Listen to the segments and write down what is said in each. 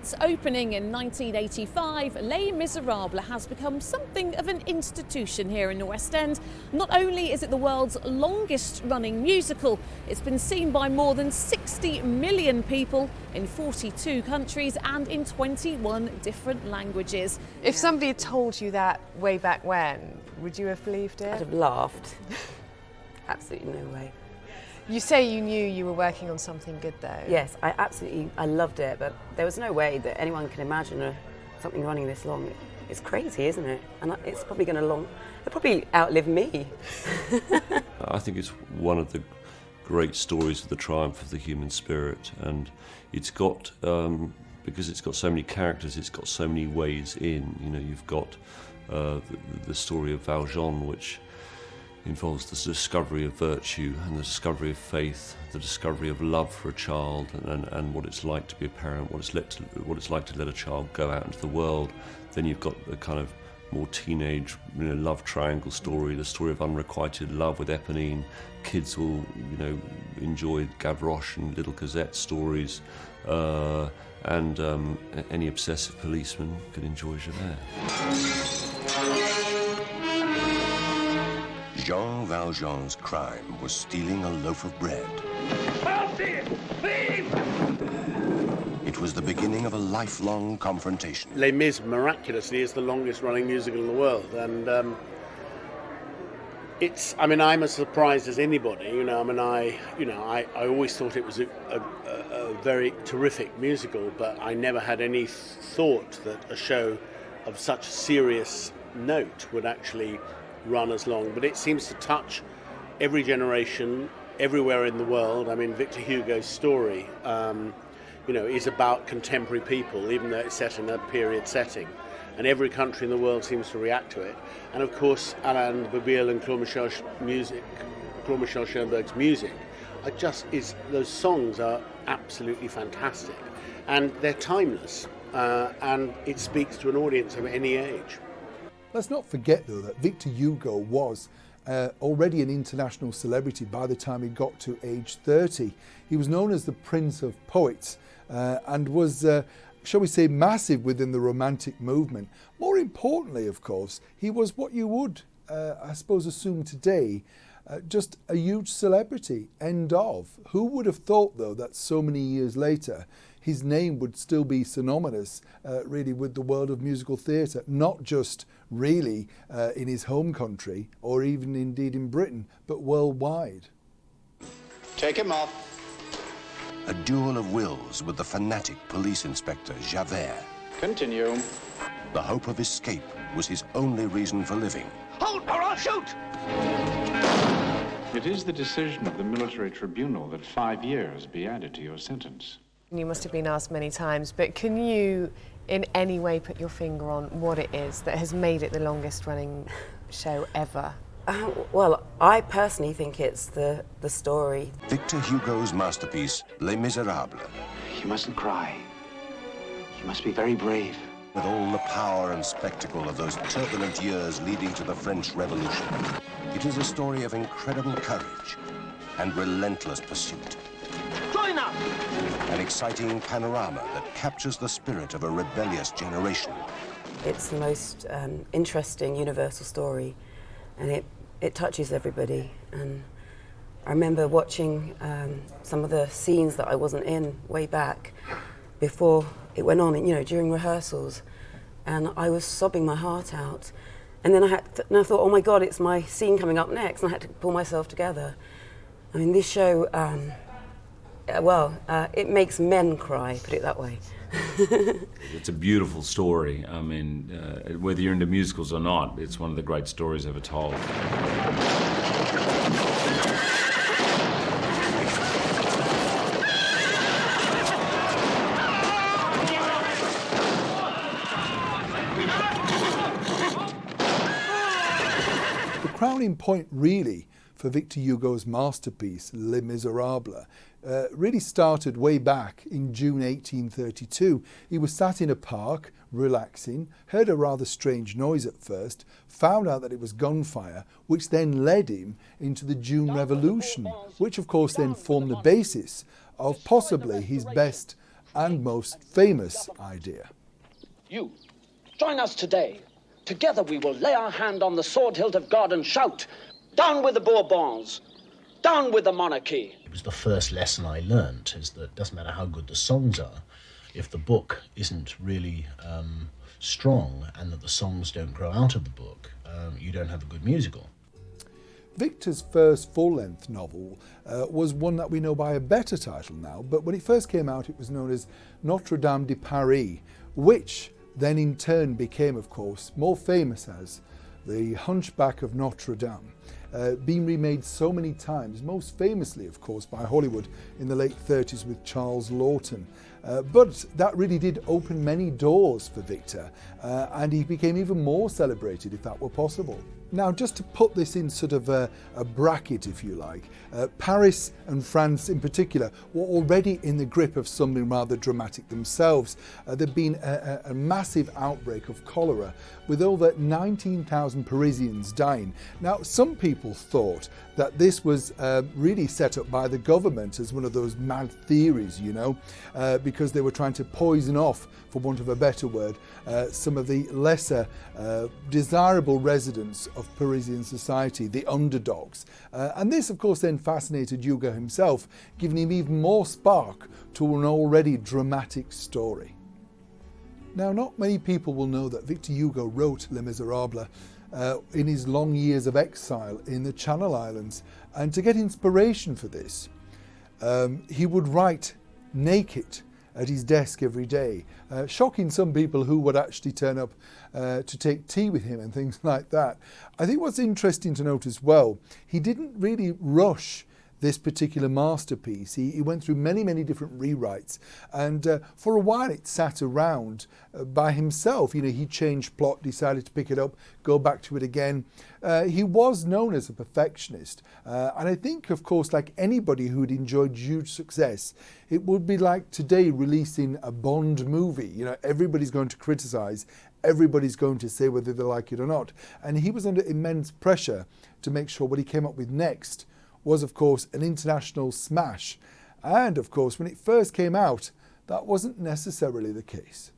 its opening in 1985, Les Misérables has become something of an institution here in the West End. Not only is it the world's longest running musical, it's been seen by more than 60 million people in 42 countries and in 21 different languages. If somebody had told you that way back when, would you have believed it? I'd have laughed. Absolutely no way. You say you knew you were working on something good though. Yes, I loved it, but there was no way that anyone can imagine something running this long. It's crazy, isn't it? And it's probably going to it'll probably outlive me. I think it's one of the great stories of the triumph of the human spirit, and it's got, because it's got so many characters, it's got so many ways in. You know, you've got the story of Valjean, which involves the discovery of virtue and the discovery of faith, the discovery of love for a child, and what it's like to be a parent, what it's like to let a child go out into the world. Then you've got the kind of more teenage, love triangle story, the story of unrequited love with Eponine. Kids will, enjoy Gavroche and little Cosette stories, and any obsessive policeman could enjoy Javert. Jean Valjean's crime was stealing a loaf of bread. Alfie! Leave! It was the beginning of a lifelong confrontation. Les Mis, miraculously, is the longest running musical in the world, and I'm as surprised as anybody. I always thought it was a very terrific musical, but I never had any thought that a show of such a serious note would actually run as long. But it seems to touch every generation, everywhere in the world. I mean, Victor Hugo's story, is about contemporary people, even though it's set in a period setting. And every country in the world seems to react to it. And of course, Alain de Boublil and Claude Michel Schoenberg's music those songs are absolutely fantastic. And they're timeless. And it speaks to an audience of any age. Let's not forget, though, that Victor Hugo was already an international celebrity by the time he got to age 30. He was known as the Prince of Poets and was, shall we say, massive within the Romantic movement. More importantly, of course, he was what you would, I suppose, assume today, just a huge celebrity, end of. Who would have thought, though, that so many years later, his name would still be synonymous, really, with the world of musical theatre, not just really in his home country, or even indeed in Britain, but worldwide. Take him off. A duel of wills with the fanatic police inspector, Javert. Continue. The hope of escape was his only reason for living. Hold, or I'll shoot! It is the decision of the military tribunal that 5 years be added to your sentence. You must have been asked many times, but can you in any way put your finger on what it is that has made it the longest running show ever? Well, I personally think it's the story. Victor Hugo's masterpiece, Les Misérables. You mustn't cry. You must be very brave. With all the power and spectacle of those turbulent years leading to the French Revolution. It is a story of incredible courage and relentless pursuit. Join up! An exciting panorama that captures the spirit of a rebellious generation. It's the most interesting universal story, and it touches everybody. And I remember watching some of the scenes that I wasn't in way back before it went on, during rehearsals, and I was sobbing my heart out. And then I thought, oh my God, it's my scene coming up next, and I had to pull myself together. I mean, this show, it makes men cry, put it that way. It's a beautiful story. I mean, whether you're into musicals or not, it's one of the great stories ever told. The crowning point, really, for Victor Hugo's masterpiece, Les Misérables, really started way back in June 1832. He was sat in a park, relaxing, heard a rather strange noise at first, found out that it was gunfire, which then led him into the June Revolution, which of course then formed the basis of possibly his best and most famous idea. You, join us today. Together we will lay our hand on the sword hilt of God and shout, down with the Bourbons, down with the monarchy. It was the first lesson I learnt, is that it doesn't matter how good the songs are, if the book isn't really strong and that the songs don't grow out of the book, you don't have a good musical. Victor's first full-length novel was one that we know by a better title now, but when it first came out it was known as Notre Dame de Paris, which then in turn became, of course, more famous as The Hunchback of Notre Dame, being remade so many times, most famously, of course, by Hollywood in the late 30s with Charles Lawton. But that really did open many doors for Victor, and he became even more celebrated, if that were possible. Now, just to put this in sort of a bracket, if you like, Paris and France in particular were already in the grip of something rather dramatic themselves. There'd been a massive outbreak of cholera, with over 19,000 Parisians dying. Now, some people thought that this was really set up by the government as one of those mad theories, you know, because they were trying to poison off, for want of a better word, some of the lesser desirable residents of Parisian society, the underdogs. And this, of course, then fascinated Hugo himself, giving him even more spark to an already dramatic story. Now, not many people will know that Victor Hugo wrote Les Misérables in his long years of exile in the Channel Islands, and to get inspiration for this, he would write naked at his desk every day, shocking some people who would actually turn up to take tea with him and things like that. I think what's interesting to note as well, he didn't really rush this particular masterpiece. He went through many, many different rewrites, and for a while it sat around by himself. You know, he changed plot, decided to pick it up, go back to it again. He was known as a perfectionist, and I think, of course, like anybody who'd enjoyed huge success, it would be like today releasing a Bond movie. You know, everybody's going to criticise, everybody's going to say whether they like it or not, and he was under immense pressure to make sure what he came up with next was, of course, an international smash. And, of course, when it first came out, that wasn't necessarily the case.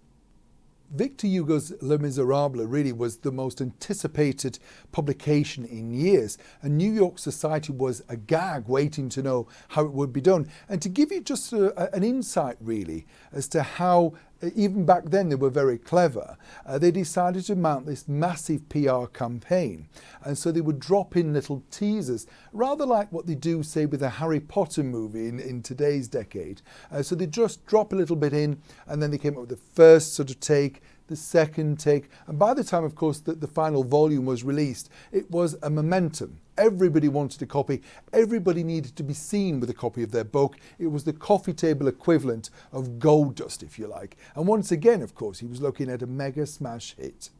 Victor Hugo's Les Misérables really was the most anticipated publication in years, and New York society was agag waiting to know how it would be done. And to give you just an insight really as to how, even back then they were very clever, they decided to mount this massive PR campaign, and so they would drop in little teasers, rather like what they do, say, with a Harry Potter movie in today's decade. So they just drop a little bit in, and then they came up with the first sort of take, the second take, and by the time, of course, that the final volume was released, it was a momentum. Everybody wanted a copy. Everybody needed to be seen with a copy of their book. It was the coffee table equivalent of gold dust, if you like. And once again, of course, he was looking at a mega smash hit.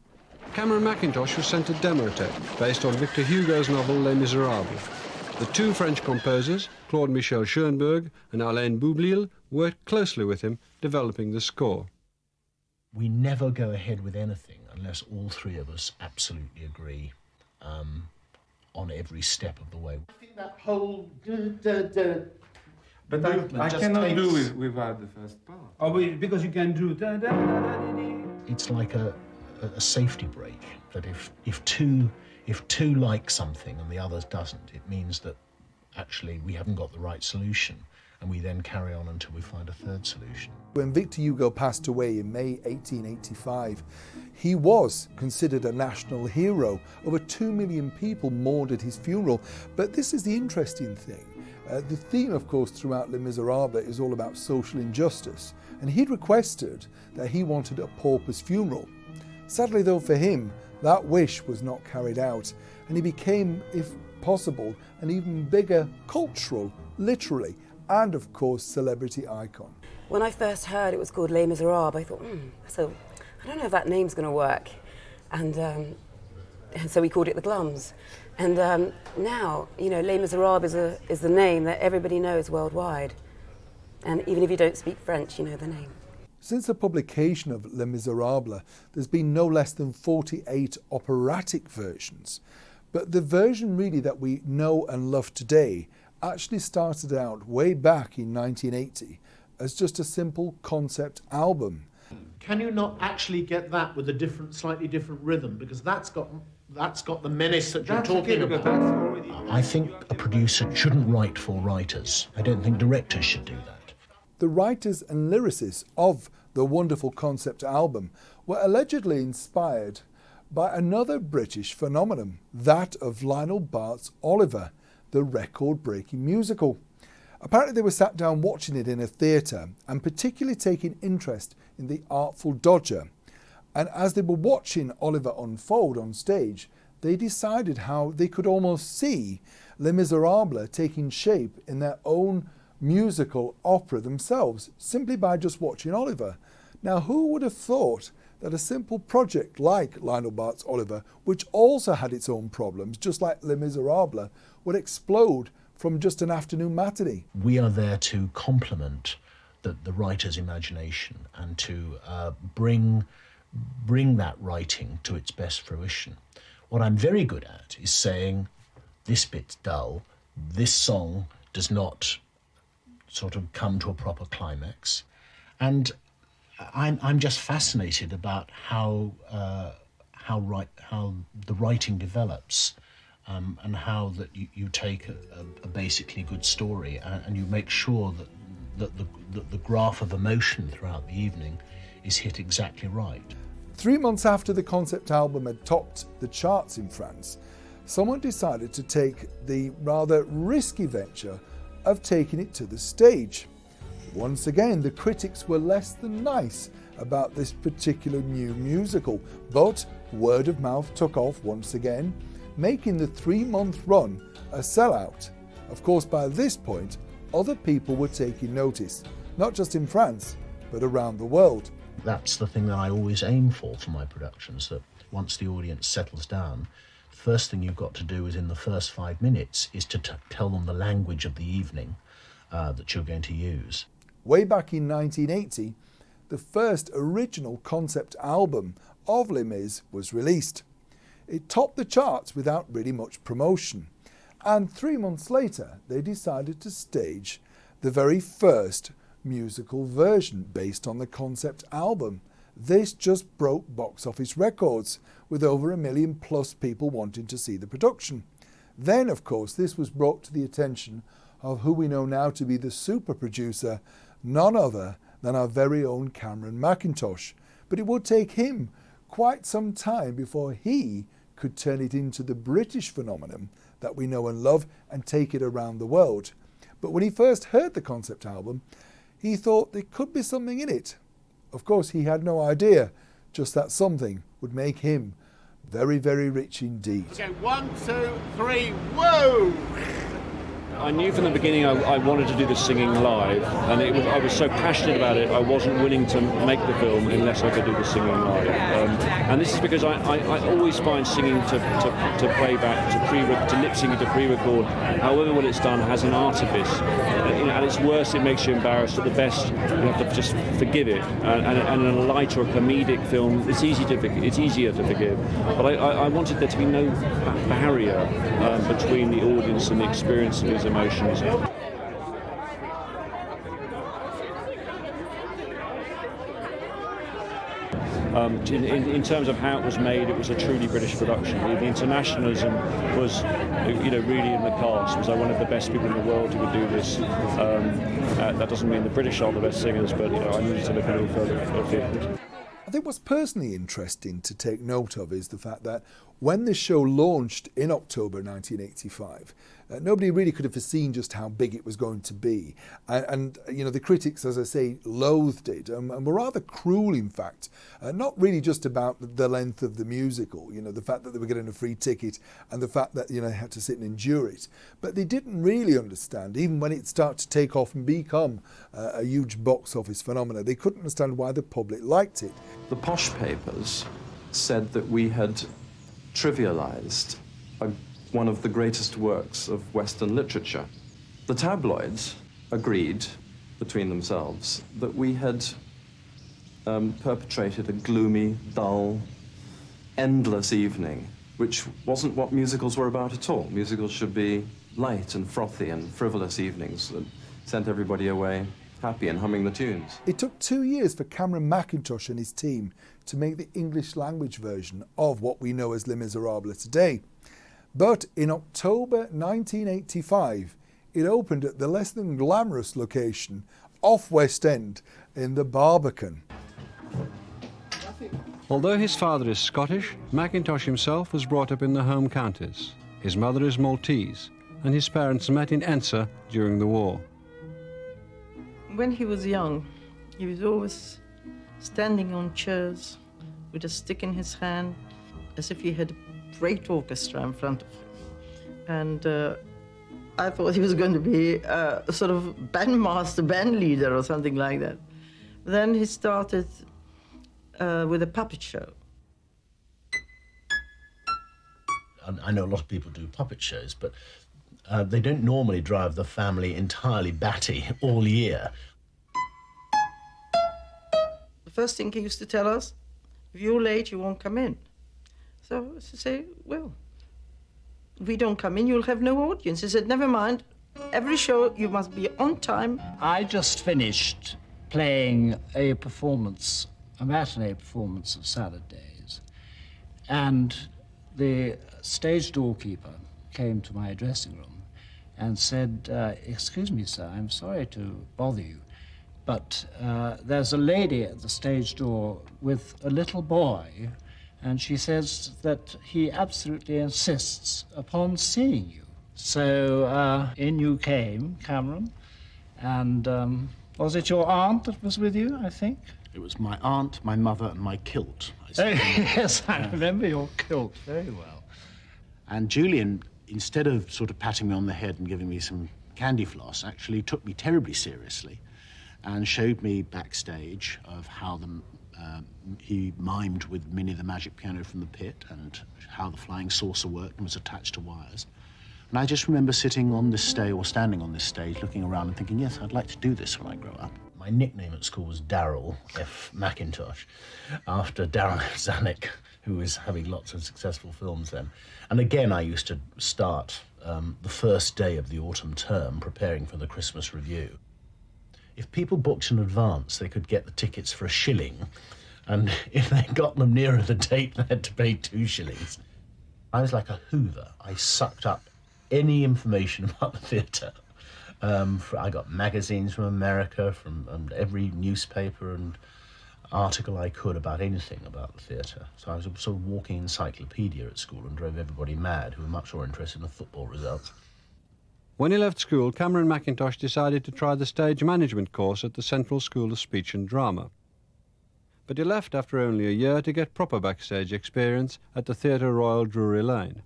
Cameron Mackintosh was sent a demo tape based on Victor Hugo's novel Les Misérables. The two French composers, Claude-Michel Schoenberg and Alain Boublil, worked closely with him, developing the score. We never go ahead with anything unless all three of us absolutely agree on every step of the way. I think that whole but I cannot do it without the first part. Oh, because you can do It's like a safety break, that if two like something and the others doesn't, it means that actually we haven't got the right solution, and we then carry on until we find a third solution. When Victor Hugo passed away in May 1885, he was considered a national hero. Over 2 million people mourned at his funeral. But this is the interesting thing. The theme, of course, throughout Les Misérables is all about social injustice, and he'd requested that he wanted a pauper's funeral. Sadly, though, for him, that wish was not carried out, and he became, if possible, an even bigger cultural, literally, and of course celebrity icon. When I first heard it was called Les Misérables, I thought, so I don't know if that name's going to work, and so we called it the Glums. And now, you know, Les Misérables is the name that everybody knows worldwide, and even if you don't speak French, you know the name. Since the publication of Les Misérables, there's been no less than 48 operatic versions, but the version really that we know and love today actually started out way back in 1980 as just a simple concept album. Can you not actually get that with a slightly different rhythm? Because that's got the menace that you're talking about. I think a producer shouldn't write for writers. I don't think directors should do that. The writers and lyricists of the wonderful concept album were allegedly inspired by another British phenomenon, that of Lionel Bart's Oliver, the record-breaking musical. Apparently they were sat down watching it in a theatre and particularly taking interest in the Artful Dodger. And as they were watching Oliver unfold on stage, they decided how they could almost see Les Misérables taking shape in their own musical opera themselves, simply by just watching Oliver. Now, who would have thought that a simple project like Lionel Bart's Oliver, which also had its own problems, just like Les Misérables, would explode from just an afternoon matinee? We are there to complement the writer's imagination and to bring that writing to its best fruition. What I'm very good at is saying, this bit's dull, this song does not sort of come to a proper climax. And I'm just fascinated about how the writing develops, and how that you take a basically good story and you make sure that the graph of emotion throughout the evening is hit exactly right. 3 months after the concept album had topped the charts in France, someone decided to take the rather risky venture of taking it to the stage. Once again, the critics were less than nice about this particular new musical, but word of mouth took off once again, making the 3-month run a sellout. Of course, by this point, other people were taking notice, not just in France, but around the world. That's the thing that I always aim for my productions, that once the audience settles down, the first thing you've got to do is in the first 5 minutes is to tell them the language of the evening that you're going to use. Way back in 1980, the first original concept album of Les Mis was released. It topped the charts without really much promotion, and 3 months later they decided to stage the very first musical version based on the concept album. This just broke box office records, with over 1 million plus people wanting to see the production. Then, of course, this was brought to the attention of who we know now to be the super producer, none other than our very own Cameron Mackintosh. But it would take him quite some time before he could turn it into the British phenomenon that we know and love and take it around the world. But when he first heard the concept album, he thought there could be something in it. Of course, he had no idea, just that something would make him very, very rich indeed. Okay, 1, 2, 3, whoa! I knew from the beginning I wanted to do the singing live, and I was so passionate about it, I wasn't willing to make the film unless I could do the singing live. And this is because I always find singing to playback, to lip syncing, to pre-record, however well it's done, has an artifice. At its worst, it makes you embarrassed. At the best, you have to just forgive it. And in a light or a comedic film, it's easier to forgive. But I wanted there to be no barrier between the audience and the experience of these emotions. In terms of how it was made, it was a truly British production. The internationalism was, really in the cast. Was I one of the best people in the world who would do this? That doesn't mean the British are the best singers, but I needed to look a little further afield. I think what's personally interesting to take note of is the fact that when this show launched in October 1985, nobody really could have foreseen just how big it was going to be. And the critics, as I say, loathed it and were rather cruel, in fact. Not really just about the length of the musical, the fact that they were getting a free ticket and the fact that, they had to sit and endure it. But they didn't really understand, even when it started to take off and become a huge box office phenomenon, they couldn't understand why the public liked it. The posh papers said that we had trivialized one of the greatest works of Western literature. The tabloids agreed between themselves that we had perpetrated a gloomy, dull, endless evening, which wasn't what musicals were about at all. Musicals should be light and frothy and frivolous evenings that sent everybody away happy and humming the tunes. It took 2 years for Cameron Mackintosh and his team to make the English language version of what we know as Les Misérables today. But in October 1985, it opened at the less than glamorous location off West End in the Barbican. Although his father is Scottish, Mackintosh himself was brought up in the home counties. His mother is Maltese, and his parents met in Ensa during the war. When he was young, he was always standing on chairs with a stick in his hand, as if he had a great orchestra in front of him. And I thought he was going to be a sort of bandmaster, band leader or something like that. Then he started with a puppet show. I know a lot of people do puppet shows, but they don't normally drive the family entirely batty all year. The first thing he used to tell us, if you're late, you won't come in. So I say, well, if we don't come in, you'll have no audience. He said, never mind, every show you must be on time. I just finished playing a performance, a matinee performance of Salad Days, and the stage doorkeeper came to my dressing room and said, excuse me, sir, I'm sorry to bother you, but there's a lady at the stage door with a little boy, and she says that he absolutely insists upon seeing you. So in you came, Cameron, and was it your aunt that was with you, I think? It was my aunt, my mother, and my kilt. Yes, I remember your kilt very well. And Julian, instead of sort of patting me on the head and giving me some candy floss, actually took me terribly seriously and showed me backstage of how he mimed with Minnie the Magic Piano from the Pit and how the flying saucer worked and was attached to wires. And I just remember sitting on this stage, or standing on this stage, looking around and thinking, yes, I'd like to do this when I grow up. My nickname at school was Darryl F. Mackintosh, after Darryl Zanuck, who was having lots of successful films then. And again, I used to start the first day of the autumn term preparing for the Christmas review. If people booked in advance, they could get the tickets for £1, and if they got them nearer the date, they had to pay 2 shillings. I was like a hoover. I sucked up any information about the theatre. I got magazines from America, from every newspaper and article I could about anything about the theatre. So I was a sort of walking encyclopedia at school and drove everybody mad who were much more interested in the football results. When he left school, Cameron Mackintosh decided to try the stage management course at the Central School of Speech and Drama. But he left after only a year to get proper backstage experience at the Theatre Royal Drury Lane.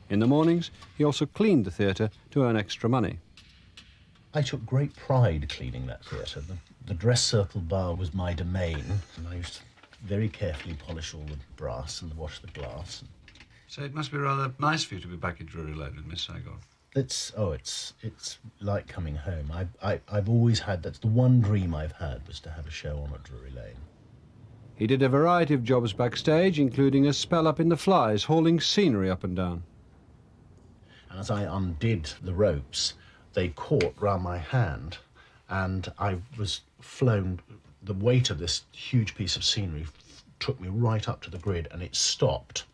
In the mornings, he also cleaned the theatre to earn extra money. I took great pride cleaning that theatre. The dress circle bar was my domain, and I used to very carefully polish all the brass and wash the glass. So it must be rather nice for you to be back at Drury Lane with Miss Saigon. It's like coming home. I've always had, that's the one dream I've had, was to have a show on at Drury Lane. He did a variety of jobs backstage, including a spell up in the Flies, hauling scenery up and down. And as I undid the ropes, they caught round my hand, and I was flown. The weight of this huge piece of scenery took me right up to the grid, and it stopped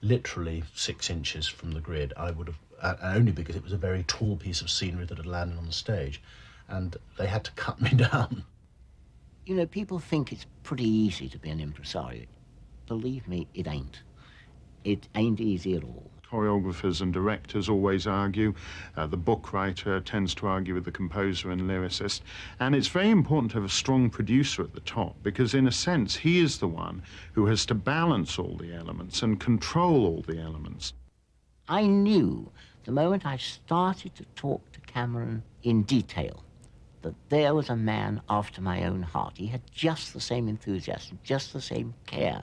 literally 6 inches from the grid. I would have, only because it was a very tall piece of scenery that had landed on the stage, and they had to cut me down. You know, people think it's pretty easy to be an impresario. Believe me, it ain't. It ain't easy at all. Choreographers and directors always argue. The book writer tends to argue with the composer and lyricist. And it's very important to have a strong producer at the top, because in a sense, he is the one who has to balance all the elements and control all the elements. I knew the moment I started to talk to Cameron in detail that there was a man after my own heart. He had just the same enthusiasm, just the same care,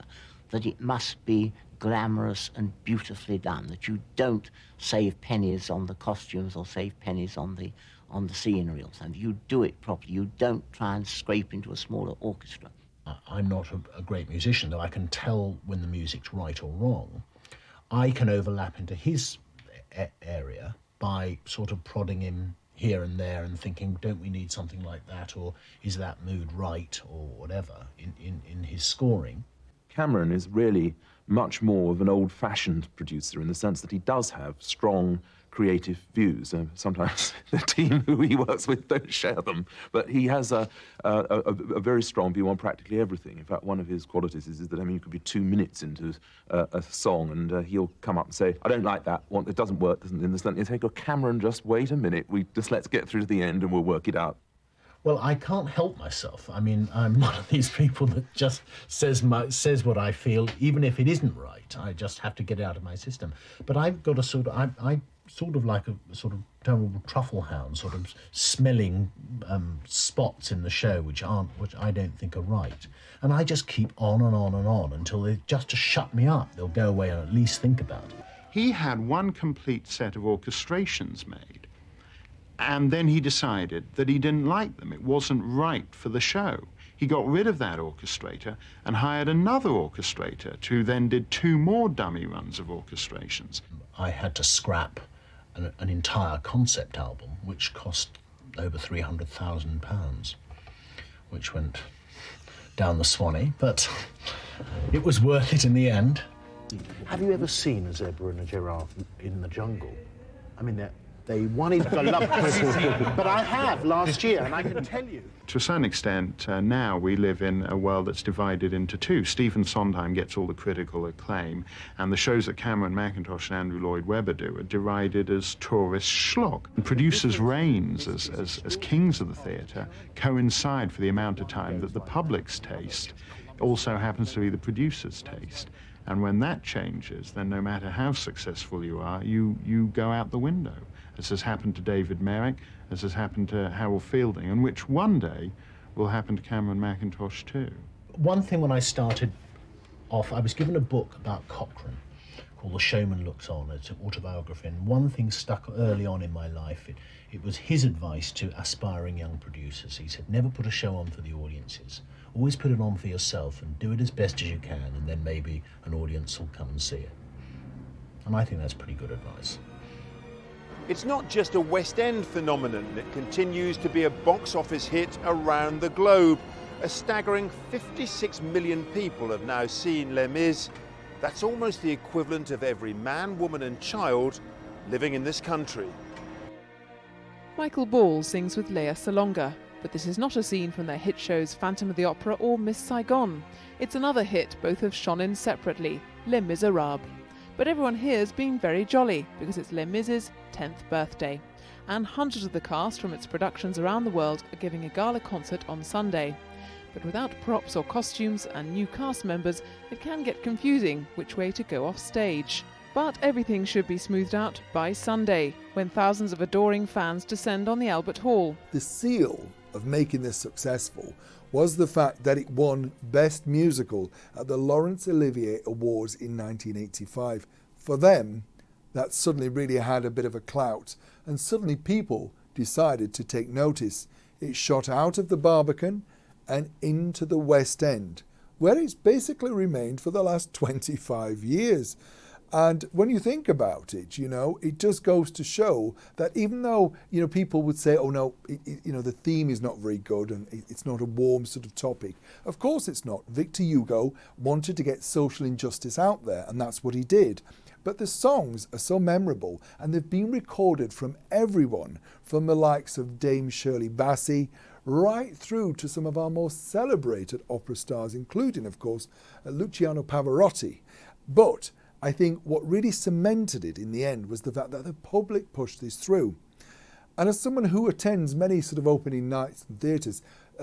that it must be glamorous and beautifully done, that you don't save pennies on the costumes or save pennies on the scenery or something. You do it properly. You don't try and scrape into a smaller orchestra. I'm not a great musician, though I can tell when the music's right or wrong. I can overlap into his area by sort of prodding him here and there and thinking, don't we need something like that, or is that mood right, or whatever, in his scoring. Cameron is really much more of an old-fashioned producer in the sense that he does have strong creative views. Sometimes the team who he works with don't share them, but he has a very strong view on practically everything. In fact, one of his qualities is that, I mean, you could be 2 minutes into a song and he'll come up and say, I don't like that, it doesn't work, doesn't understand. You think, oh, Cameron, just wait a minute, let's get through to the end and we'll work it out. Well, I can't help myself. I mean, I'm one of these people that just says what I feel, even if it isn't right. I just have to get it out of my system. But I've got a sort of, I sort of like a sort of terrible truffle hound, sort of smelling spots in the show which I don't think are right. And I just keep on and on and on until they just to shut me up. They'll go away and at least think about it. He had one complete set of orchestrations made. And then he decided that he didn't like them. It wasn't right for the show. He got rid of that orchestrator and hired another orchestrator who then did 2 more dummy runs of orchestrations. I had to scrap an entire concept album, which cost over £300,000, which went down the Swanee, but it was worth it in the end. Have you ever seen a zebra and a giraffe in the jungle? I mean, they wanted to love but I have last year, and I can tell you. To a certain extent, now we live in a world that's divided into 2. Stephen Sondheim gets all the critical acclaim, and the shows that Cameron Mackintosh and Andrew Lloyd Webber do are derided as tourist schlock. And producers' reigns as kings of the theatre coincide for the amount of time that the public's taste also happens to be the producer's taste. And when that changes, then no matter how successful you are, you go out the window. This has happened to David Merrick, this has happened to Harold Fielding, and which one day will happen to Cameron Mackintosh too. One thing when I started off, I was given a book about Cochrane called The Showman Looks On. It's an autobiography, and one thing stuck early on in my life. It was his advice to aspiring young producers. He said, never put a show on for the audiences. Always put it on for yourself and do it as best as you can, and then maybe an audience will come and see it. And I think that's pretty good advice. It's not just a West End phenomenon. It continues to be a box office hit around the globe. A staggering 56 million people have now seen Les Mis. That's almost the equivalent of every man, woman and child living in this country. Michael Ball sings with Lea Salonga, but this is not a scene from their hit shows Phantom of the Opera or Miss Saigon. It's another hit both have shone in separately, Les Misérables. But everyone here's been very jolly because it's Les Mis' 10th birthday. And hundreds of the cast from its productions around the world are giving a gala concert on Sunday. But without props or costumes and new cast members, it can get confusing which way to go off stage. But everything should be smoothed out by Sunday, when thousands of adoring fans descend on the Albert Hall. The seal of making this successful was the fact that it won Best Musical at the Laurence Olivier Awards in 1985. For them, that suddenly really had a bit of a clout, and suddenly people decided to take notice. It shot out of the Barbican and into the West End, where it's basically remained for the last 25 years. And when you think about it, it just goes to show that even though, people would say, oh no, the theme is not very good and it's not a warm sort of topic. Of course it's not. Victor Hugo wanted to get social injustice out there, and that's what he did. But the songs are so memorable, and they've been recorded from everyone, from the likes of Dame Shirley Bassey, right through to some of our most celebrated opera stars, including, of course, Luciano Pavarotti. But I think what really cemented it in the end was the fact that the public pushed this through. And as someone who attends many sort of opening nights in theatres,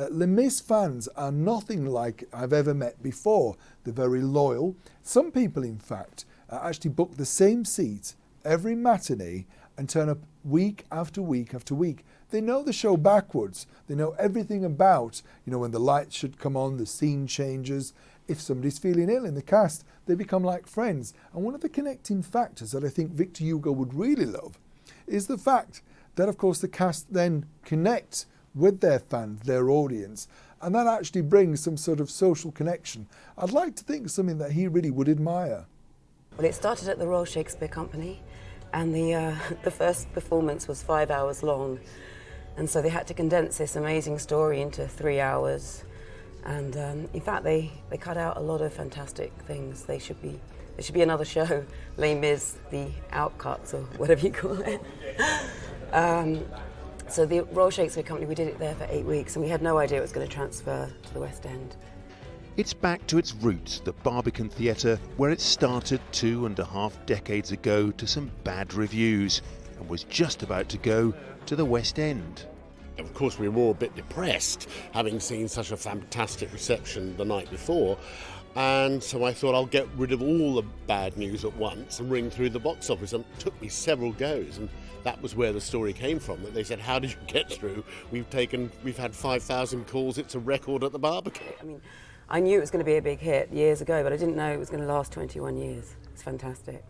Les Mis fans are nothing like I've ever met before. They're very loyal. Some people, in fact, actually book the same seat every matinee and turn up week after week after week. They know the show backwards. They know everything about, when the lights should come on, the scene changes. If somebody's feeling ill in the cast, they become like friends. And one of the connecting factors that I think Victor Hugo would really love is the fact that, of course, the cast then connect with their fans, their audience, and that actually brings some sort of social connection. I'd like to think something that he really would admire. Well, it started at the Royal Shakespeare Company, And the first performance was 5 hours long, and so they had to condense this amazing story into 3 hours. And in fact, they cut out a lot of fantastic things. There should be another show, Les Mis, the outcuts, or whatever you call it. So the Royal Shakespeare Company, we did it there for 8 weeks, and we had no idea it was going to transfer to the West End. It's back to its roots, the Barbican Theatre, where it started 2.5 decades ago to some bad reviews and was just about to go to the West End. Of course, we were all a bit depressed, having seen such a fantastic reception the night before. And so I thought I'll get rid of all the bad news at once and ring through the box office. And it took me several goes, and that was where the story came from, that they said, how did you get through? We've had 5,000 calls, it's a record at the Barbican. I mean, I knew it was going to be a big hit years ago, but I didn't know it was going to last 21 years. It's fantastic.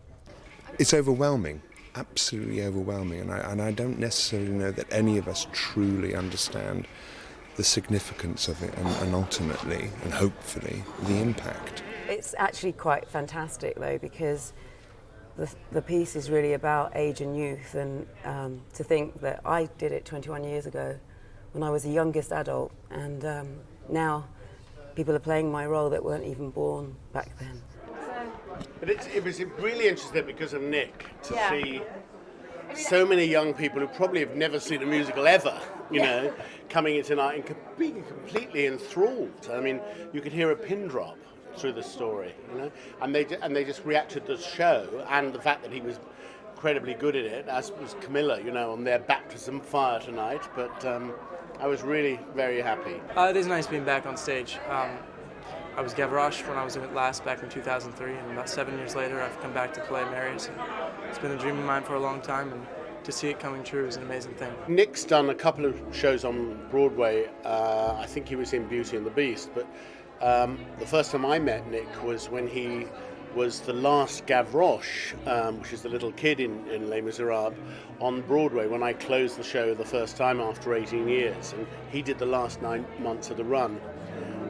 It's overwhelming, absolutely overwhelming, and I don't necessarily know that any of us truly understand the significance of it and ultimately and hopefully the impact. It's actually quite fantastic though, because the piece is really about age and youth, and to think that I did it 21 years ago when I was the youngest adult, and now people are playing my role that weren't even born back then. But it was really interesting because of Nick to see so many young people who probably have never seen a musical ever, you know, coming in tonight and being completely enthralled. I mean, you could hear a pin drop through the story, you know, and they just reacted to the show and the fact that he was incredibly good at it, as was Camilla, you know, on their baptism fire tonight. But I was really very happy. It is nice being back on stage. I was Gavroche when I was in it last back in 2003, and about 7 years later I've come back to play Marius. It's been a dream of mine for a long time, and to see it coming true is an amazing thing. Nick's done a couple of shows on Broadway. I think he was in Beauty and the Beast, but the first time I met Nick was when he was the last Gavroche, which is the little kid in Les Misérables, on Broadway when I closed the show the first time after 18 years. And he did the last 9 months of the run.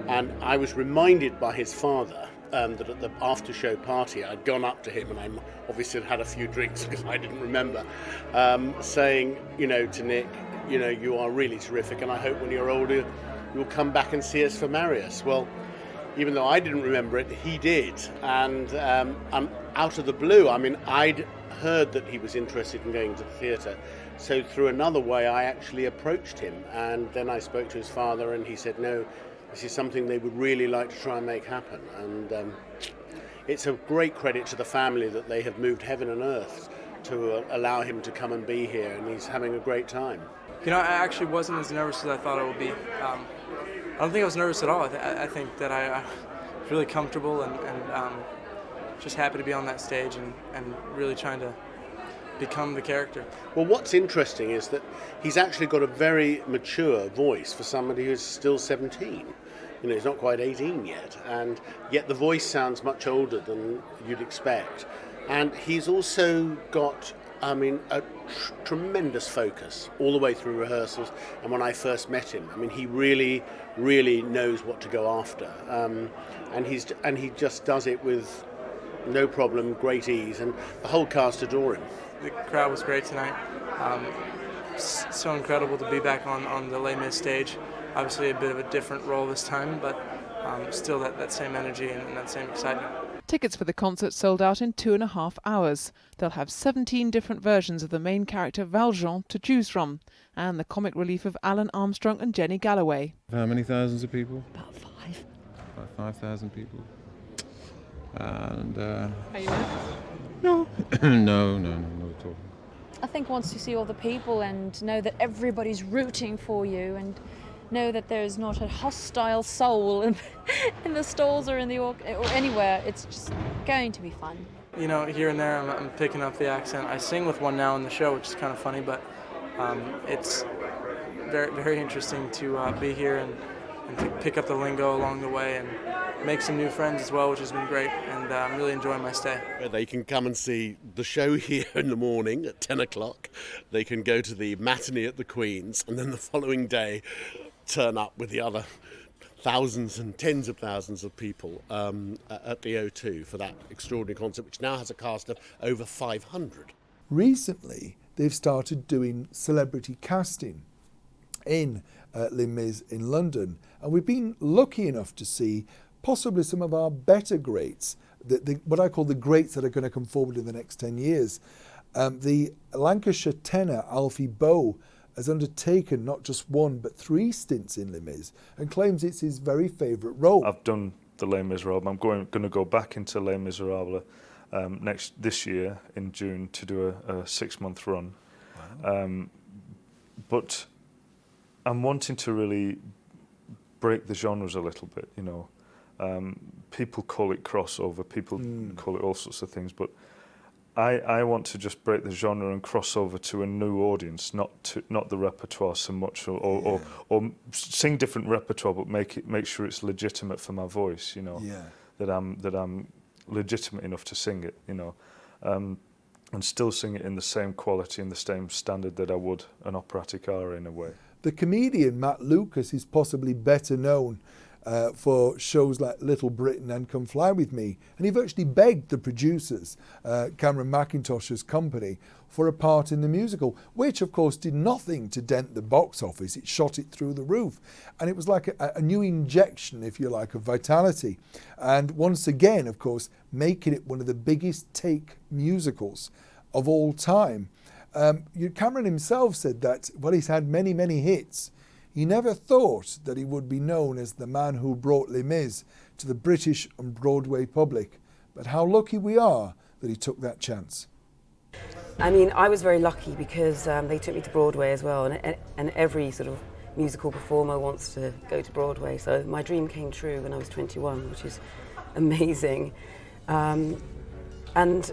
And I was reminded by his father that at the after-show party I'd gone up to him, and I obviously had a few drinks because I didn't remember, saying, you know, to Nick, you know, you are really terrific, and I hope when you're older you'll come back and see us for Marius. Well, even though I didn't remember it, he did. And out of the blue, I mean, I'd heard that he was interested in going to the theatre. So through another way, I actually approached him. And then I spoke to his father, and he said, no, this is something they would really like to try and make happen. And it's a great credit to the family that they have moved heaven and earth to allow him to come and be here. And he's having a great time. You know, I actually wasn't as nervous as I thought I would be. I don't think I was nervous at all. I think that I was really comfortable and just happy to be on that stage and really trying to become the character. Well, what's interesting is that he's actually got a very mature voice for somebody who's still 17. You know, he's not quite 18 yet, and yet the voice sounds much older than you'd expect. And he's also got, I mean, a tremendous focus all the way through rehearsals. And when I first met him, I mean, he really, really knows what to go after. And he just does it with no problem, great ease, and the whole cast adore him. The crowd was great tonight. So incredible to be back on the Les Mis stage. Obviously a bit of a different role this time, but still that same energy and that same excitement. Tickets for the concert sold out in 2.5 hours. They'll have 17 different versions of the main character Valjean to choose from, and the comic relief of Alun, Armstrong and Jenny Galloway. How many thousands of people? About 5. About 5,000 people. And Are you nervous? no, no, not at all. I think once you see all the people and know that everybody's rooting for you and know that there's not a hostile soul in the stalls or in the or anywhere, it's just going to be fun. You know, here and there I'm picking up the accent. I sing with one now in the show, which is kind of funny, but it's very, very interesting to be here and to pick up the lingo along the way and make some new friends as well, which has been great, and I'm really enjoying my stay. They can come and see the show here in the morning at 10 o'clock. They can go to the matinee at the Queen's, and then the following day turn up with the other thousands and tens of thousands of people at the O2 for that extraordinary concert, which now has a cast of over 500. Recently, they've started doing celebrity casting in Les Mis in London, and we've been lucky enough to see possibly some of our better greats, what I call the greats that are going to come forward in the next 10 years. The Lancashire tenor Alfie Boe has undertaken not just one but 3 stints in Les Mis and claims it's his very favourite role. I've done the Les Misérables. I'm going to go back into Les Misérables this year in June to do a 6-month run. Wow. But I'm wanting to really break the genres a little bit, you know. People call it crossover, people call it all sorts of things, but I want to just break the genre and cross over to a new audience, not the repertoire so much, or sing different repertoire, but make sure it's legitimate for my voice, you know. Yeah. That I'm legitimate enough to sing it, you know, and still sing it in the same quality and the same standard that I would an operatic aria in a way. The comedian Matt Lucas is possibly better known for shows like Little Britain and Come Fly With Me, and he virtually begged the producers, Cameron Mackintosh's company, for a part in the musical, which of course did nothing to dent the box office. It shot it through the roof, and it was like a new injection, if you like, of vitality, and once again, of course, making it one of the biggest take musicals of all time. Cameron himself said that, well, he's had many, many hits. He never thought that he would be known as the man who brought Les Mis to the British and Broadway public. But how lucky we are that he took that chance. I mean, I was very lucky because they took me to Broadway as well, and every sort of musical performer wants to go to Broadway. So my dream came true when I was 21, which is amazing. And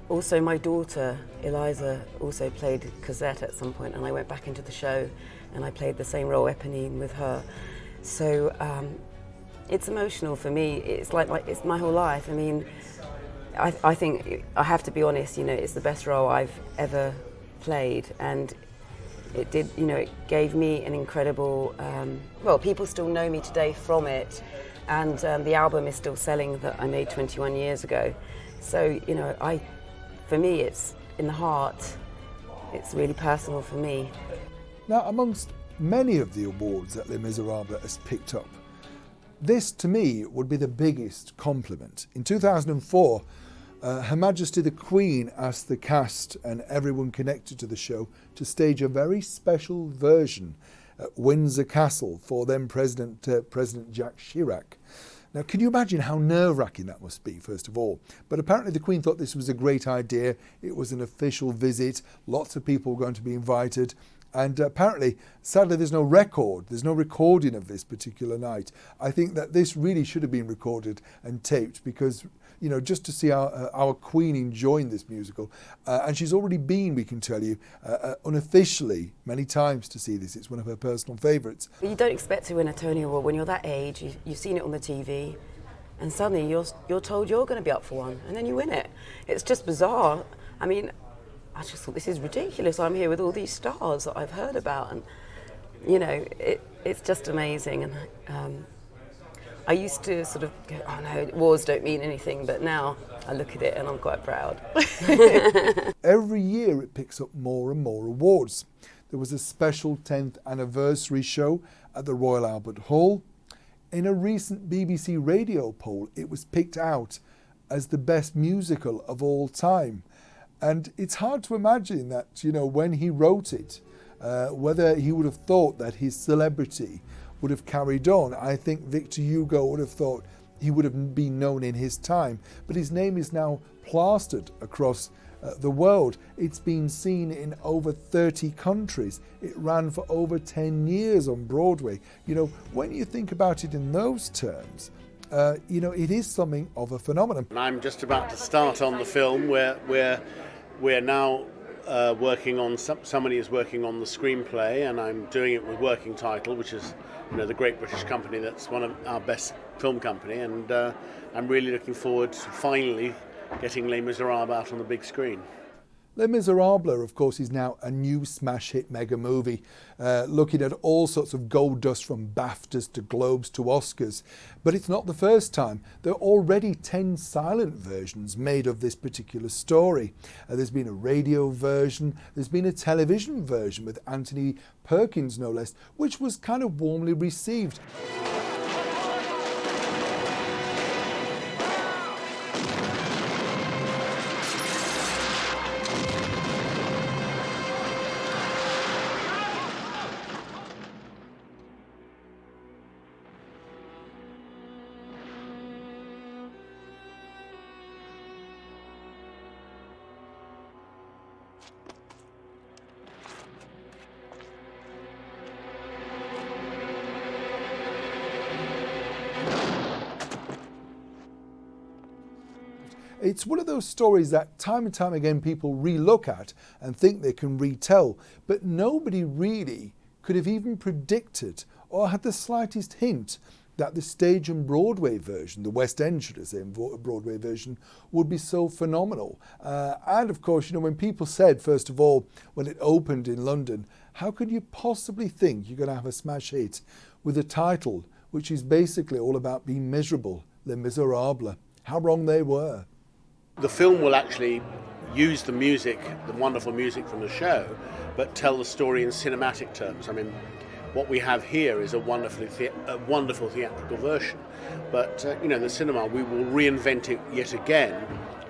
also my daughter, Eliza, also played Cosette at some point, and I went back into the show and I played the same role, Eponine, with her. So it's emotional for me. It's like it's my whole life. I mean, I think I have to be honest, you know, it's the best role I've ever played, and it did, you know, it gave me an incredible, well, people still know me today from it, and the album is still selling that I made 21 years ago. So, you know, for me, it's in the heart. It's really personal for me. Now, amongst many of the awards that Les Misérables has picked up, this, to me, would be the biggest compliment. In 2004, Her Majesty the Queen asked the cast and everyone connected to the show to stage a very special version at Windsor Castle for then President Jacques Chirac. Now, can you imagine how nerve-wracking that must be, first of all? But apparently the Queen thought this was a great idea. It was an official visit. Lots of people were going to be invited. And apparently, sadly, there's no recording of this particular night. I think that this really should have been recorded and taped because, you know, just to see our Queen enjoying this musical. And she's already been, we can tell you, unofficially many times to see this. It's one of her personal favourites. You don't expect to win a Tony Award when you're that age. You've seen it on the TV, and suddenly you're told you're going to be up for one, and then you win it. It's just bizarre. I mean, I just thought, this is ridiculous. I'm here with all these stars that I've heard about, and you know, it's just amazing. And I used to sort of go, oh no, awards don't mean anything, but now I look at it and I'm quite proud. Every year it picks up more and more awards. There was a special 10th anniversary show at the Royal Albert Hall. In a recent BBC radio poll, it was picked out as the best musical of all time. And it's hard to imagine that, you know, when he wrote it, whether he would have thought that his celebrity would have carried on. I think Victor Hugo would have thought he would have been known in his time, but his name is now plastered across the world. It's been seen in over 30 countries. It ran for over 10 years on Broadway. You know, when you think about it in those terms, you know, it is something of a phenomenon. I'm just about to start on the film where we're now working on, somebody is working on the screenplay, and I'm doing it with Working Title, which is, you know, the great British company that's one of our best film company, and I'm really looking forward to finally getting Les Misérables out on the big screen. Les Misérables, of course, is now a new smash hit mega movie, looking at all sorts of gold dust from BAFTAs to Globes to Oscars. But it's not the first time. There are already 10 silent versions made of this particular story. There's been a radio version, there's been a television version with Anthony Perkins, no less, which was kind of warmly received. It's one of those stories that time and time again people re-look at and think they can retell, but nobody really could have even predicted or had the slightest hint that the stage and Broadway version, the West End, should I say, Broadway version, would be so phenomenal. And of course, you know, when people said, first of all, when it opened in London, how could you possibly think you're going to have a smash hit with a title which is basically all about being miserable, Les Misérables? How wrong they were. The film will actually use the music, the wonderful music from the show, but tell the story in cinematic terms. I mean, what we have here is a wonderful theatrical version, but you know, the cinema, we will reinvent it yet again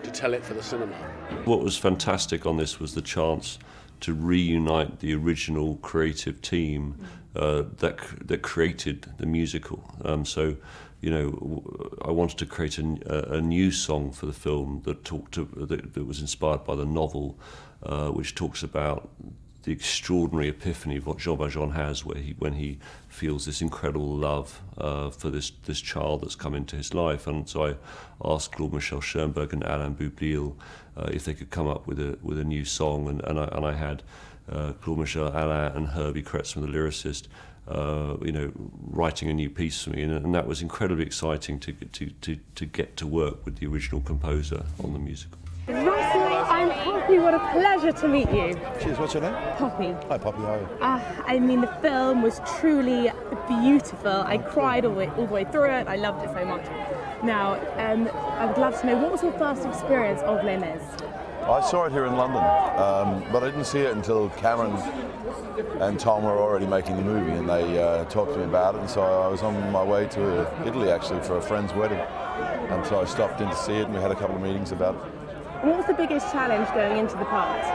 to tell it for the cinema. What was fantastic on this was the chance to reunite the original creative team that created the musical. So, you know, I wanted to create a new song for the film that was inspired by the novel, which talks about the extraordinary epiphany of what Jean Valjean has, when he feels this incredible love for this child that's come into his life. And so I asked Claude Michel Schoenberg and Alain Boublil if they could come up with a new song, and I had Claude Michel, Alain, and Herbie Kretzmann, the lyricist, you know, writing a new piece for me, and that was incredibly exciting to get to work with the original composer on the musical. Russell, I'm Poppy. What a pleasure to meet you. Cheers. What's your name? Poppy. Hi, Poppy. How are you? I mean, the film was truly beautiful. I cried all the way through it. I loved it so much. Now, I would love to know, what was your first experience of Les Mis? I saw it here in London, but I didn't see it until Cameron and Tom were already making the movie, and they talked to me about it, and so I was on my way to Italy, actually, for a friend's wedding, and so I stopped in to see it, and we had a couple of meetings about it. And what was the biggest challenge going into the part?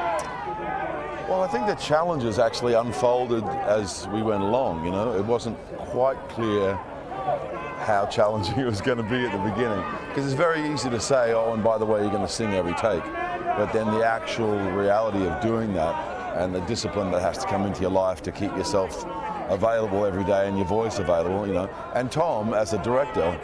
Well, I think the challenges actually unfolded as we went along, you know. It wasn't quite clear how challenging it was going to be at the beginning, because it's very easy to say, oh, and by the way, you're going to sing every take. But then the actual reality of doing that and the discipline that has to come into your life to keep yourself available every day and your voice available, you know. And Tom, as a director,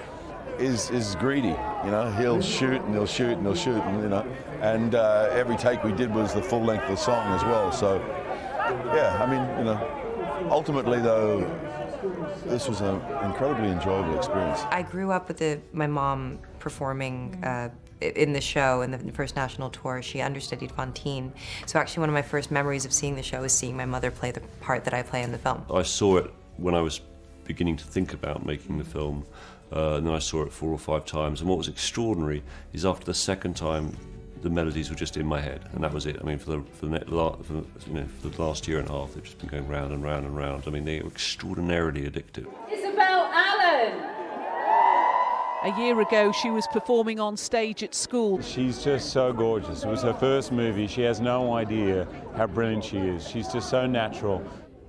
is greedy, you know. He'll shoot and he'll shoot and he'll shoot, and you know. And every take we did was the full length of the song as well. So, yeah, I mean, you know, ultimately though, this was an incredibly enjoyable experience. I grew up with my mom performing in the show in the first national tour. She understudied Fantine. So actually one of my first memories of seeing the show is seeing my mother play the part that I play in the film. I saw it when I was beginning to think about making the film, and then I saw it 4 or 5 times. And what was extraordinary is after the second time, the melodies were just in my head, and that was it. I mean, for the last year and a half, they've just been going round and round and round. I mean, they were extraordinarily addictive. Isabel Alun! A year ago, she was performing on stage at school. She's just so gorgeous. It was her first movie. She has no idea how brilliant she is. She's just so natural.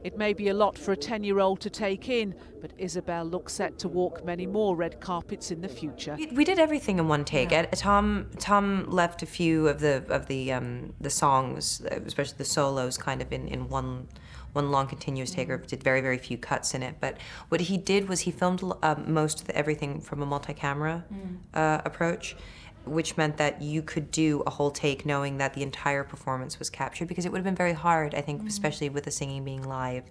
It may be a lot for a 10-year-old to take in, but Isabel looks set to walk many more red carpets in the future. We did everything in one take. Yeah. Tom left a few of the songs, especially the solos, kind of in one long continuous take, or did very, very few cuts in it. But what he did was he filmed most of everything from a multi-camera approach, which meant that you could do a whole take knowing that the entire performance was captured, because it would have been very hard, I think, especially with the singing being live,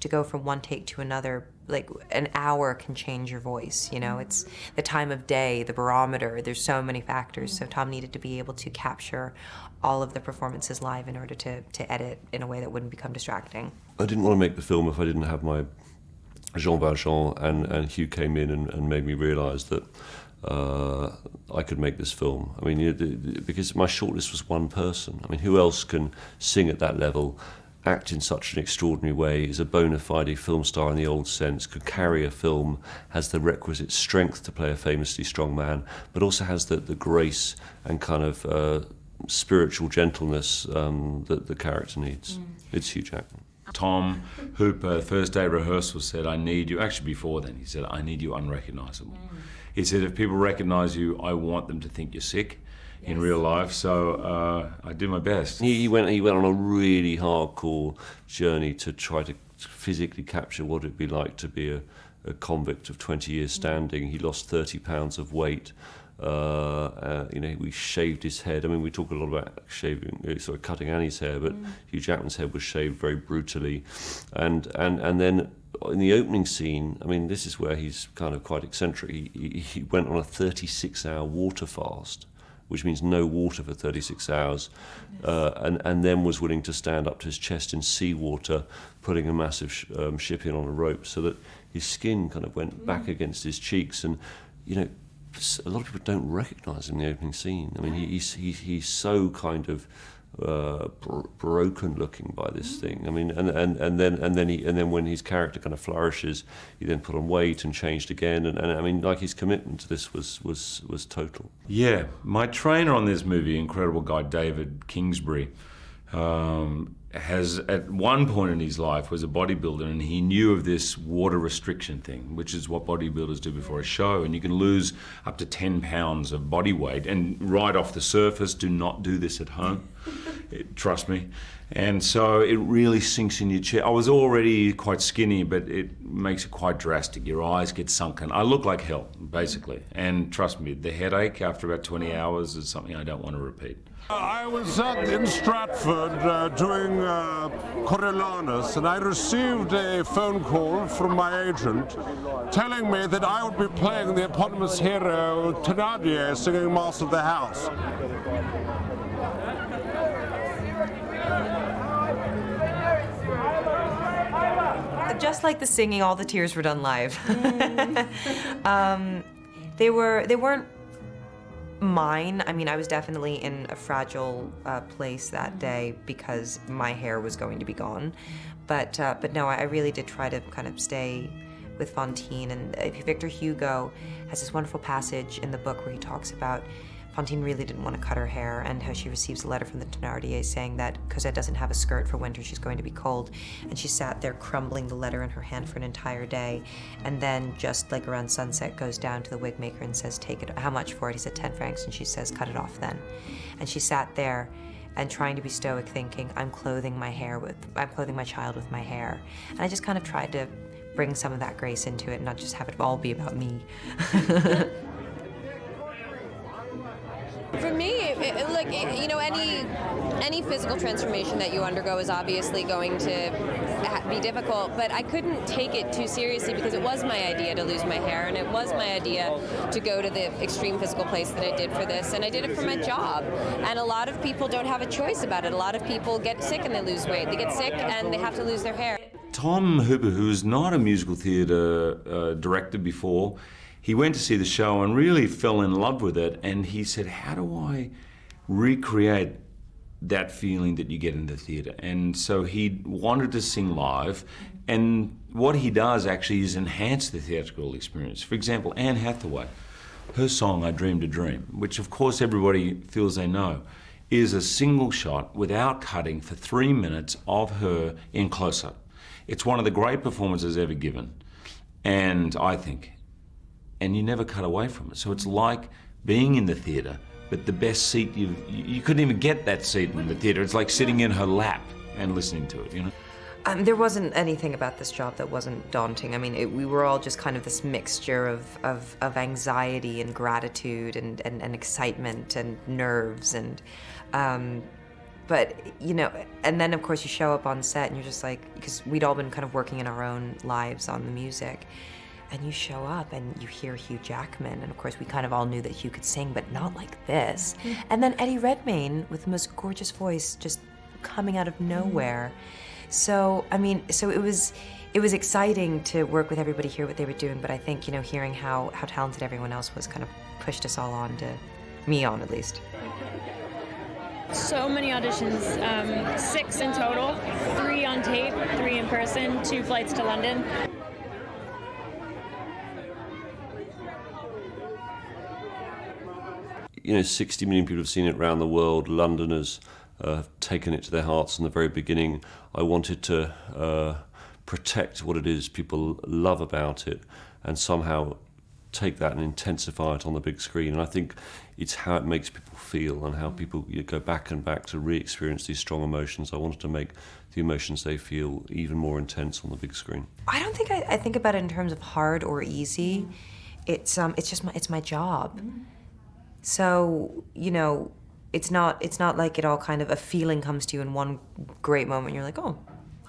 to go from one take to another. Like, an hour can change your voice, you know? It's the time of day, the barometer, there's so many factors. So Tom needed to be able to capture all of the performances live in order to edit in a way that wouldn't become distracting. I didn't want to make the film if I didn't have my Jean Valjean, and Hugh came in and made me realise that I could make this film. I mean, because my shortlist was one person. I mean, who else can sing at that level, act in such an extraordinary way, is a bona fide film star in the old sense, could carry a film, has the requisite strength to play a famously strong man, but also has the grace and kind of spiritual gentleness that the character needs. It's Hugh Jackman. Tom Hooper, first day rehearsal, said, I need you, actually before then, he said, I need you unrecognisable. He said, if people recognise you, I want them to think you're sick in real life, so I do my best. He went on a really hardcore journey to try to physically capture what it'd be like to be a convict of 20 years standing. He lost 30 pounds of weight. You know, we shaved his head. I mean, we talk a lot about shaving, sort of cutting Annie's hair, but Hugh Jackman's head was shaved very brutally, and then in the opening scene, I mean, this is where he's kind of quite eccentric. He went on a 36-hour water fast, which means no water for 36 hours, and then was willing to stand up to his chest in seawater, putting a massive ship in on a rope, so that his skin kind of went back against his cheeks, and you know. A lot of people don't recognise him in the opening scene. I mean, he's so kind of broken looking by this thing. I mean, and then when his character kind of flourishes, he then put on weight and changed again. And I mean, like, his commitment to this was total. Yeah, my trainer on this movie, incredible guy David Kingsbury, has at one point in his life was a bodybuilder, and he knew of this water restriction thing, which is what bodybuilders do before a show, and you can lose up to 10 pounds of body weight, and right off the surface, do not do this at home, trust me. And so it really sinks in your chest. I was already quite skinny, but it makes it quite drastic. Your eyes get sunken. I look like hell, basically. And trust me, the headache after about 20 hours is something I don't want to repeat. I was in Stratford doing Coriolanus, and I received a phone call from my agent telling me that I would be playing the eponymous hero Thénardier singing Master of the House. Just like the singing, all the tears were done live. They weren't mine. I mean, I was definitely in a fragile place that day because my hair was going to be gone. But no, I really did try to kind of stay with Fantine. And Victor Hugo has this wonderful passage in the book where he talks about Fantine really didn't want to cut her hair, and how she receives a letter from the Thénardier saying that Cosette doesn't have a skirt for winter, she's going to be cold. And she sat there crumbling the letter in her hand for an entire day, and then just like around sunset goes down to the wig maker and says, take it, how much for it? He said 10 francs, and she says, cut it off then. And she sat there and trying to be stoic, thinking, I'm clothing my child with my hair. And I just kind of tried to bring some of that grace into it and not just have it all be about me. For me, any physical transformation that you undergo is obviously going to be difficult, but I couldn't take it too seriously because it was my idea to lose my hair, and it was my idea to go to the extreme physical place that I did for this, and I did it for my job. And a lot of people don't have a choice about it. A lot of people get sick and they lose weight. They get sick and they have to lose their hair. Tom Hooper, who's not a musical theatre director before, he went to see the show and really fell in love with it, and he said, how do I recreate that feeling that you get in the theatre? And so he wanted to sing live, and what he does actually is enhance the theatrical experience. For example, Anne Hathaway, her song, I Dreamed a Dream, which of course everybody feels they know, is a single shot without cutting for 3 minutes of her in close-up. It's one of the great performances ever given, and I think, and you never cut away from it. So it's like being in the theatre, but the best seat, you couldn't even get that seat in the theatre. It's like sitting in her lap and listening to it, you know? There wasn't anything about this job that wasn't daunting. I mean, we were all just kind of this mixture of anxiety and gratitude and excitement and nerves and, but, you know, and then of course you show up on set and you're just like, because we'd all been kind of working in our own lives on the music, and you show up and you hear Hugh Jackman, and of course we kind of all knew that Hugh could sing, but not like this. And then Eddie Redmayne with the most gorgeous voice just coming out of nowhere. So, I mean, so it was exciting to work with everybody, hear what they were doing, but I think, you know, hearing how talented everyone else was kind of pushed us all on to, me on at least. So many auditions, 6 in total, 3 on tape, 3 in person, 2 flights to London. You know, 60 million people have seen it around the world. Londoners have taken it to their hearts from the very beginning. I wanted to protect what it is people love about it and somehow take that and intensify it on the big screen. And I think it's how it makes people feel and how people go back and back to re-experience these strong emotions. I wanted to make the emotions they feel even more intense on the big screen. I don't think I think about it in terms of hard or easy. It's just my job. So, you know, it's not like it all kind of a feeling comes to you in one great moment. You're like, oh,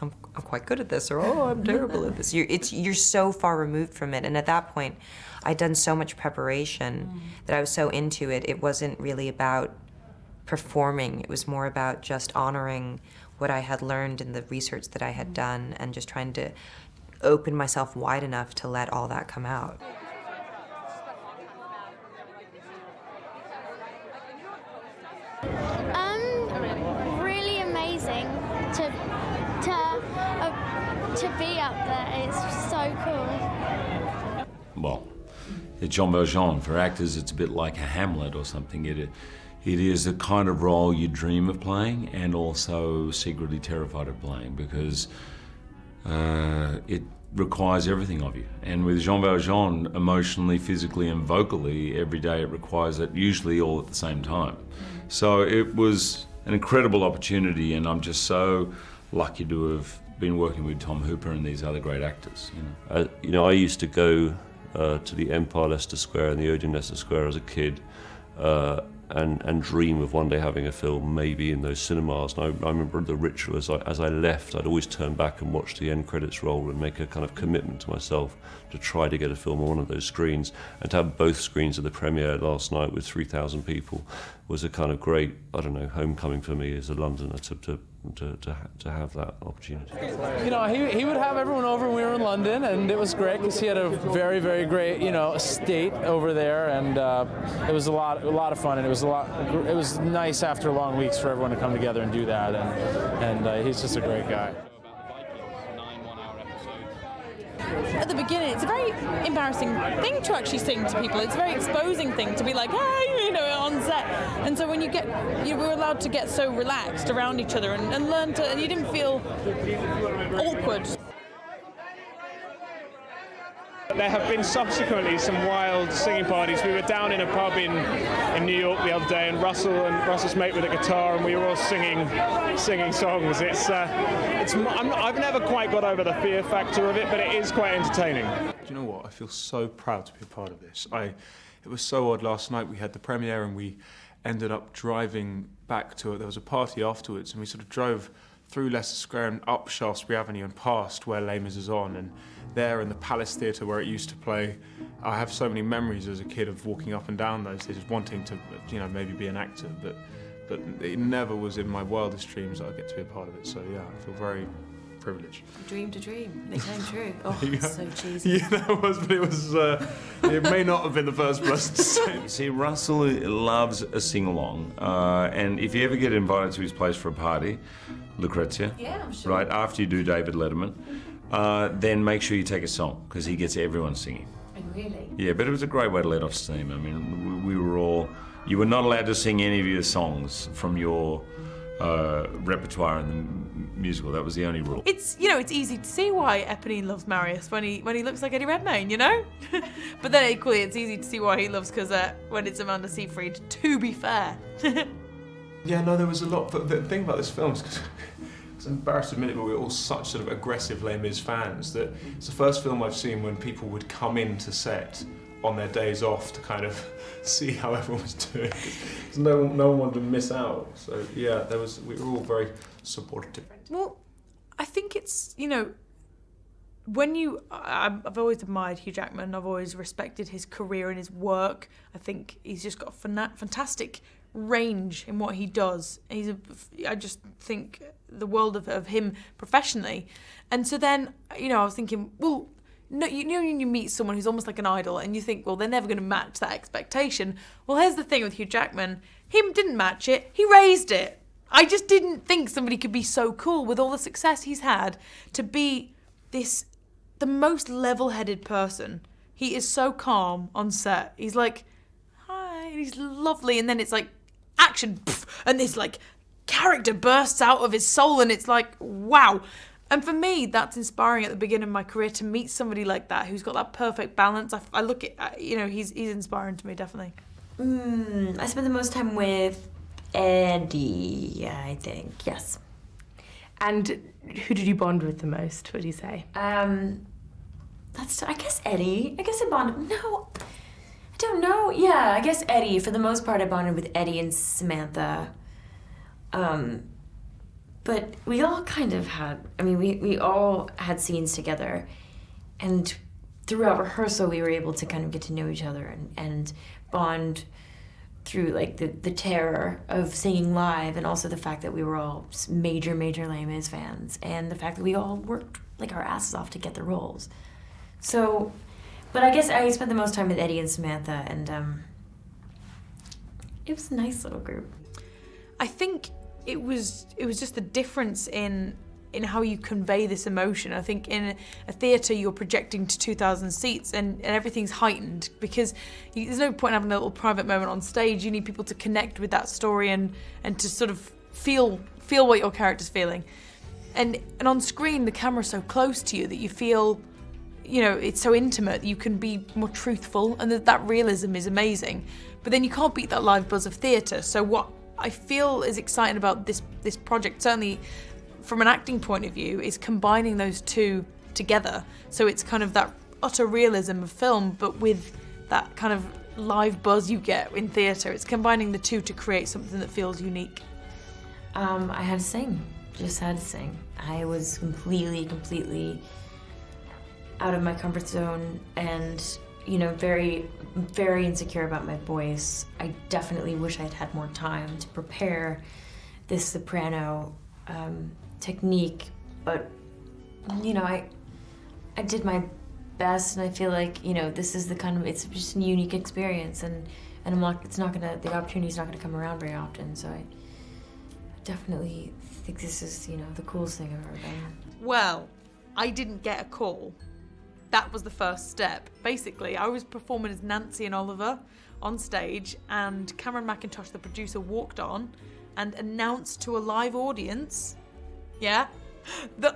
I'm quite good at this, or oh, I'm terrible at this. You're so far removed from it, and at that point, I'd done so much preparation that I was so into it. It wasn't really about performing. It was more about just honoring what I had learned in the research that I had done, and just trying to open myself wide enough to let all that come out. Really amazing to be up there. It's so cool. Well, it's Jean Valjean. For actors, it's a bit like a Hamlet or something. It is the kind of role you dream of playing and also secretly terrified of playing, because it requires everything of you. And with Jean Valjean, emotionally, physically and vocally, every day it requires it, usually all at the same time. So it was an incredible opportunity, and I'm just so lucky to have been working with Tom Hooper and these other great actors. I used to go to the Empire Leicester Square and the Odeon Leicester Square as a kid and dream of one day having a film maybe in those cinemas. And I remember the ritual as I left, I'd always turn back and watch the end credits roll and make a kind of commitment to myself to try to get a film on one of those screens. And to have both screens of the premiere last night with 3,000 people was a kind of great, I don't know, homecoming for me as a Londoner to have that opportunity. You know, he would have everyone over when we were in London, and it was great because he had a very, very great, you know, estate over there, and it was a lot of fun, and it was nice after long weeks for everyone to come together and do that, and he's just a great guy. At the beginning, it's a very embarrassing thing to actually sing to people. It's a very exposing thing to be like, hey, you know, on set. And so when you were allowed to get so relaxed around each other and learn to, and you didn't feel awkward. There have been subsequently some wild singing parties. We were down in a pub in New York the other day, and Russell's mate with a guitar, and we were all singing songs. I've never quite got over the fear factor of it, but it is quite entertaining. Do you know what? I feel so proud to be a part of this. It was so odd. Last night we had the premiere, and we ended up driving back to it. There was a party afterwards, and we sort of drove through Leicester Square and up Shaftesbury Avenue and past where Les Mis is on, and there in the Palace Theatre where it used to play. I have so many memories as a kid of walking up and down those days, wanting to, you know, maybe be an actor, but it never was in my wildest dreams that I'd get to be a part of it. So yeah, I feel very privileged. Dream to dream, it came true. Oh, it's so cheesy. Yeah, that was, but it was. It may not have been the first person to say. See, Russell loves a sing-along, and if you ever get invited to his place for a party, Lucrezia, yeah, I'm sure. right after you do David Letterman, then make sure you take a song, because he gets everyone singing. Oh, really? Yeah, but it was a great way to let off steam. I mean, we were all, you were not allowed to sing any of your songs from your repertoire in the musical. That was the only rule. It's easy to see why Eponine loves Marius when he looks like Eddie Redmayne, you know? But then equally it's easy to see why he loves Cosette when it's Amanda Seyfried, to be fair. Yeah, no, there was a lot. But the thing about this film is, because it's embarrassed to admit it, but we were all such sort of aggressive Les Mis fans that it's the first film I've seen when people would come into set on their days off to kind of see how everyone was doing. Because no one wanted to miss out. So yeah, we were all very supportive. Well, I think it's, you know, I've always admired Hugh Jackman. I've always respected his career and his work. I think he's just got a fantastic range in what he does. I just think the world of him professionally. And so then, you know, I was thinking, well, no, you know, when you meet someone who's almost like an idol and you think, well, they're never going to match that expectation. Well, here's the thing with Hugh Jackman. He didn't match it. He raised it. I just didn't think somebody could be so cool with all the success he's had to be the most level-headed person. He is so calm on set. He's like, hi, and he's lovely. And then it's like, action, and this like character bursts out of his soul and it's like, wow. And for me, that's inspiring at the beginning of my career to meet somebody like that who's got that perfect balance. I look at, you know, he's inspiring to me, definitely. I spent the most time with Eddie, I think, yes. And who did you bond with the most, would you say? I guess Eddie. I guess I bonded, no, I don't know. Yeah, I guess Eddie. For the most part, I bonded with Eddie and Samantha. But we all kind of had, I mean, we all had scenes together. And throughout rehearsal, we were able to kind of get to know each other and bond through, like, the terror of singing live, and also the fact that we were all major Les Mis fans, and the fact that we all worked, like, our asses off to get the roles. So, but I guess I spent the most time with Eddie and Samantha, and it was a nice little group. I think it was just the difference in how you convey this emotion. I think in a theatre you're projecting to 2,000 seats and everything's heightened because there's no point in having a little private moment on stage. You need people to connect with that story and to sort of feel what your character's feeling. And on screen the camera's so close to you that you feel, you know, it's so intimate, you can be more truthful, and that realism is amazing. But then you can't beat that live buzz of theatre. So what I feel is exciting about this project, certainly from an acting point of view, is combining those two together. So it's kind of that utter realism of film, but with that kind of live buzz you get in theatre. It's combining the two to create something that feels unique. I had to sing. Just had to sing. I was completely out of my comfort zone and, you know, very, very insecure about my voice. I definitely wish I'd had more time to prepare this soprano technique, but, you know, I did my best, and I feel like, you know, this is it's just a unique experience, and the opportunity's not gonna come around very often, so I definitely think this is, you know, the coolest thing I've ever done. Well, I didn't get a call. That was the first step. Basically, I was performing as Nancy and Oliver on stage, and Cameron Mackintosh, the producer, walked on and announced to a live audience, that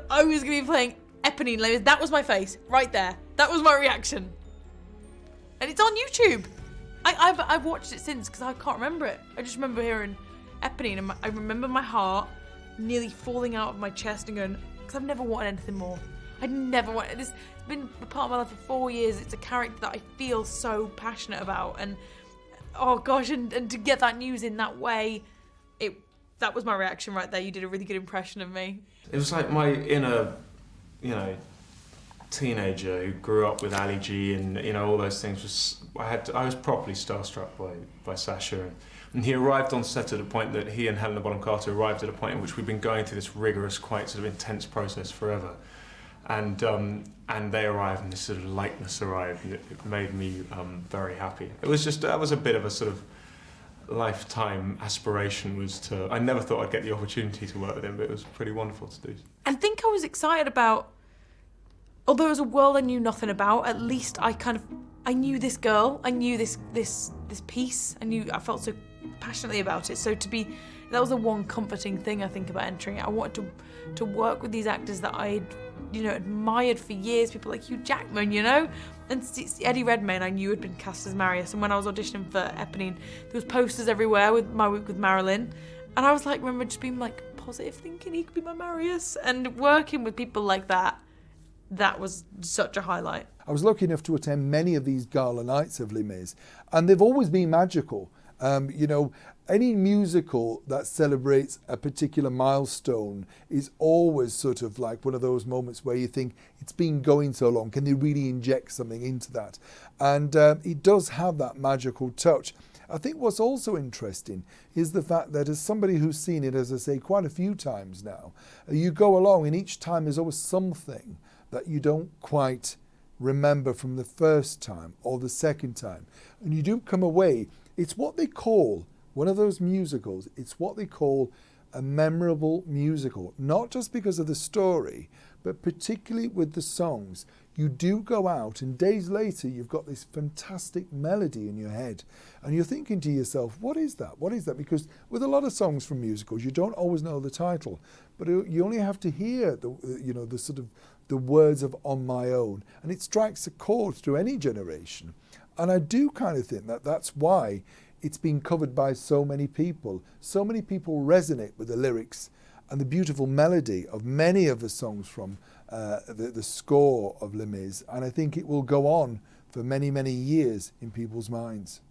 I was going to be playing Eponine Les Mis. That was my face, right there. That was my reaction. And it's on YouTube. I've watched it since because I can't remember it. I just remember hearing Eponine, and I remember my heart nearly falling out of my chest and going, because I've never wanted anything more. I'd never wanted this. It's been a part of my life for 4 years. It's a character that I feel so passionate about, and oh gosh, and to get that news in that way, that was my reaction right there. You did a really good impression of me. It was like my inner, you know, teenager who grew up with Ali G and, you know, all those things. I was properly starstruck by Sacha, and he arrived on set at a point that he and Helena Bonham Carter arrived at a point in which we'd been going through this rigorous, quite sort of intense process forever. And they arrived, and this sort of lightness arrived, and it made me very happy. It was just, that was a bit of a sort of lifetime aspiration, I never thought I'd get the opportunity to work with him, but it was pretty wonderful to do. I think I was excited about, although it was a world I knew nothing about, at least I knew this girl, I knew this piece, I felt so passionately about it. So that was the one comforting thing I think about entering it. I wanted to work with these actors that I'd, you know, admired for years, people like Hugh Jackman, you know, and Eddie Redmayne I knew had been cast as Marius, and when I was auditioning for Eponine, there was posters everywhere with my week with Marilyn, and I was like, remember just being like, positive thinking he could be my Marius. And working with people like that was such a highlight. I was lucky enough to attend many of these gala nights of Les Mis, and they've always been magical. Any musical that celebrates a particular milestone is always sort of like one of those moments where you think, it's been going so long, can they really inject something into that? And it does have that magical touch. I think what's also interesting is the fact that as somebody who's seen it, as I say, quite a few times now, you go along and each time there's always something that you don't quite remember from the first time or the second time. And you do come away, it's what they call, one of those musicals, it's what they call a memorable musical. Not just because of the story, but particularly with the songs. You do go out and days later you've got this fantastic melody in your head and you're thinking to yourself, what is that? What is that? Because with a lot of songs from musicals, you don't always know the title, but you only have to hear the sort of the words of On My Own, and it strikes a chord through any generation. And I do kind of think that that's why it's been covered by so many people. So many people resonate with the lyrics and the beautiful melody of many of the songs from the score of Les Mis, and I think it will go on for many, many years in people's minds.